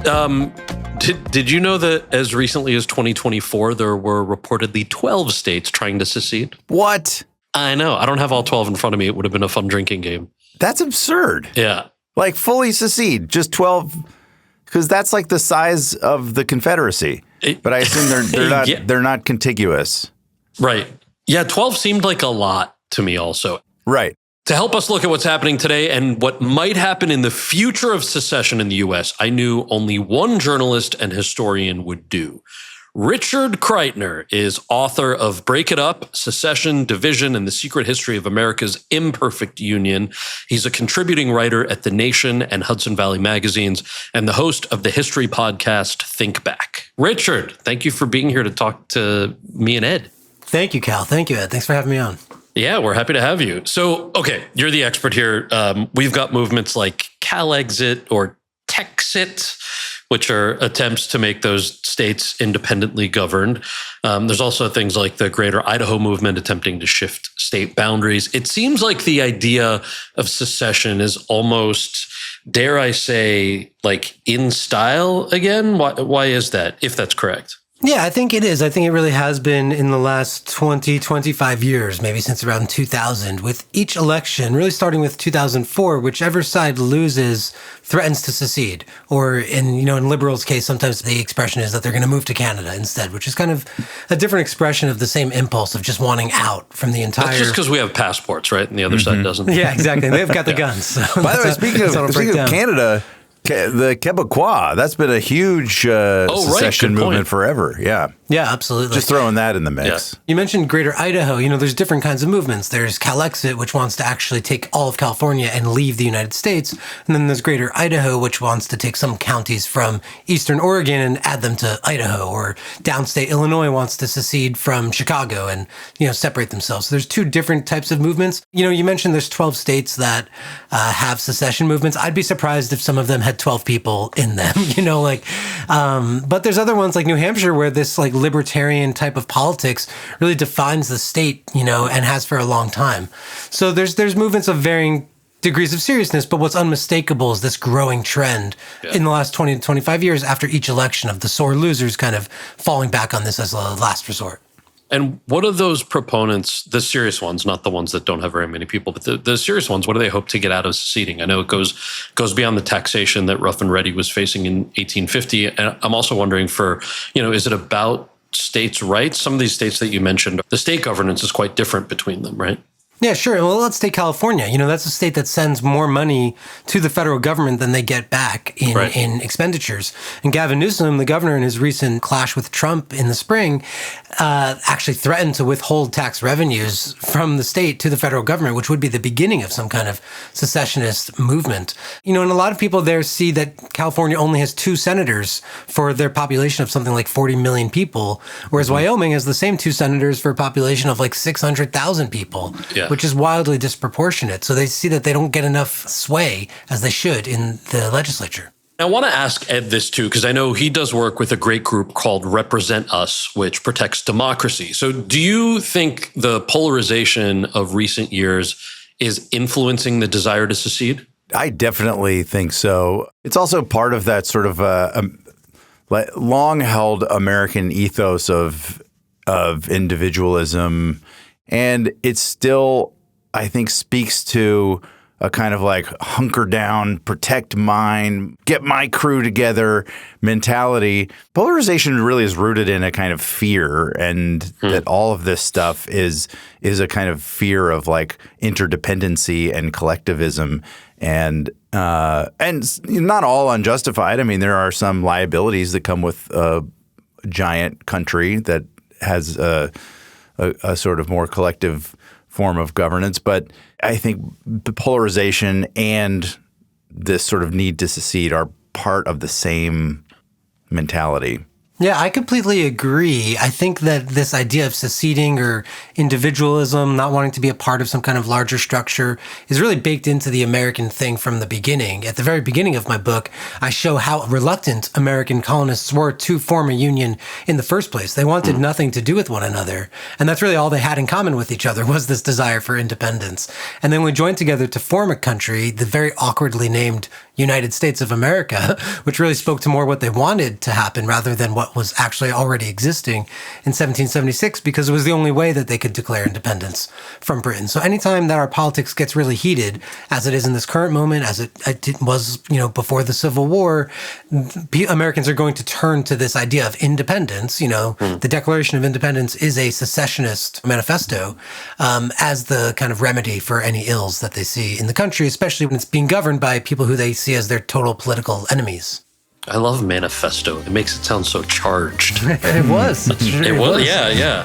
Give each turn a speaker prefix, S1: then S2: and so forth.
S1: Did you know that as recently as 2024, there were reportedly 12 states trying to secede?
S2: What?
S1: I know. I don't have all 12 in front of me. It would have been a fun drinking game.
S2: That's absurd.
S1: Yeah.
S2: Like fully secede, just 12, because that's like the size of the Confederacy. But I assume they're not contiguous.
S1: Right. Yeah, 12 seemed like a lot to me also.
S2: Right.
S1: To help us look at what's happening today and what might happen in the future of secession in the U.S., I knew only one journalist and historian would do. Richard Kreitner is author of Break It Up, Secession, Division, and the Secret History of America's Imperfect Union. He's a contributing writer at The Nation and Hudson Valley magazines and the host of the history podcast Think Back. Richard, thank you for being here to talk to me and Ed.
S3: Thank you, Cal. Thank you, Ed. Thanks for having me on.
S1: Yeah, we're happy to have you. So, okay, you're the expert here. We've got movements like CalExit or Texit, which are attempts to make those states independently governed. There's also things like the Greater Idaho movement attempting to shift state boundaries. It seems like the idea of secession is almost, dare I say, like in style again. Why is that, if that's correct?
S3: Yeah, I think it is. I think it really has been in the last 20, 25 years, maybe since around 2000, with each election, really starting with 2004, whichever side loses threatens to secede. Or in liberals' case, sometimes the expression is that they're going to move to Canada instead, which is kind of a different expression of the same impulse of just wanting out from the entire...
S1: That's just because we have passports, right? And the other side doesn't.
S3: Yeah, exactly. They've got the guns. So
S2: by the way, speaking of Canada... The Quebecois, that's been a huge secession movement forever. Yeah.
S3: Yeah, absolutely.
S2: Just throwing that in the mix.
S3: Yeah. You mentioned Greater Idaho. There's different kinds of movements. There's CalExit, which wants to actually take all of California and leave the United States. And then there's Greater Idaho, which wants to take some counties from Eastern Oregon and add them to Idaho. Or downstate Illinois wants to secede from Chicago and, separate themselves. So there's two different types of movements. You mentioned there's 12 states that have secession movements. I'd be surprised if some of them had 12 people in them, but there's other ones like New Hampshire where this like libertarian type of politics really defines the state, and has for a long time. So there's movements of varying degrees of seriousness, but what's unmistakable is this growing trend in the last 20 to 25 years after each election of the sore losers kind of falling back on this as a last resort.
S1: And what are those proponents, the serious ones, not the ones that don't have very many people, but the serious ones, what do they hope to get out of seceding? I know it goes beyond the taxation that Rough and Ready was facing in 1850. And I'm also wondering is it about states' rights? Some of these states that you mentioned, the state governance is quite different between them, right?
S3: Yeah, sure. Well, let's take California. That's a state that sends more money to the federal government than they get back in expenditures. And Gavin Newsom, the governor, in his recent clash with Trump in the spring, actually threatened to withhold tax revenues from the state to the federal government, which would be the beginning of some kind of secessionist movement. And a lot of people there see that California only has 2 senators for their population of something like 40 million people, whereas Wyoming has the same 2 senators for a population of like 600,000 people. Yeah. Which is wildly disproportionate. So they see that they don't get enough sway as they should in the legislature.
S1: I want to ask Ed this too, because I know he does work with a great group called Represent Us, which protects democracy. So do you think the polarization of recent years is influencing the desire to secede?
S2: I definitely think so. It's also part of that sort of long-held American ethos of individualism. And it still, I think, speaks to a kind of like hunker down, protect mine, get my crew together mentality. Polarization really is rooted in a kind of fear, and that all of this stuff is a kind of fear of like interdependency and collectivism, and not all unjustified. I mean, there are some liabilities that come with a giant country that has a sort of more collective form of governance. But I think the polarization and this sort of need to secede are part of the same mentality.
S3: Yeah, I completely agree. I think that this idea of seceding or individualism, not wanting to be a part of some kind of larger structure, is really baked into the American thing from the beginning. At the very beginning of my book, I show how reluctant American colonists were to form a union in the first place. They wanted nothing to do with one another. And that's really all they had in common with each other, was this desire for independence. And then we joined together to form a country, the very awkwardly named United States of America, which really spoke to more what they wanted to happen rather than what was actually already existing in 1776, because it was the only way that they could declare independence from Britain. So anytime that our politics gets really heated, as it is in this current moment, as it was, before the Civil War, Americans are going to turn to this idea of independence. The Declaration of Independence is a secessionist manifesto as the kind of remedy for any ills that they see in the country, especially when it's being governed by people who they see as their total political enemies.
S1: I love manifesto. It makes it sound so charged.
S3: It was.
S1: It was. Yeah.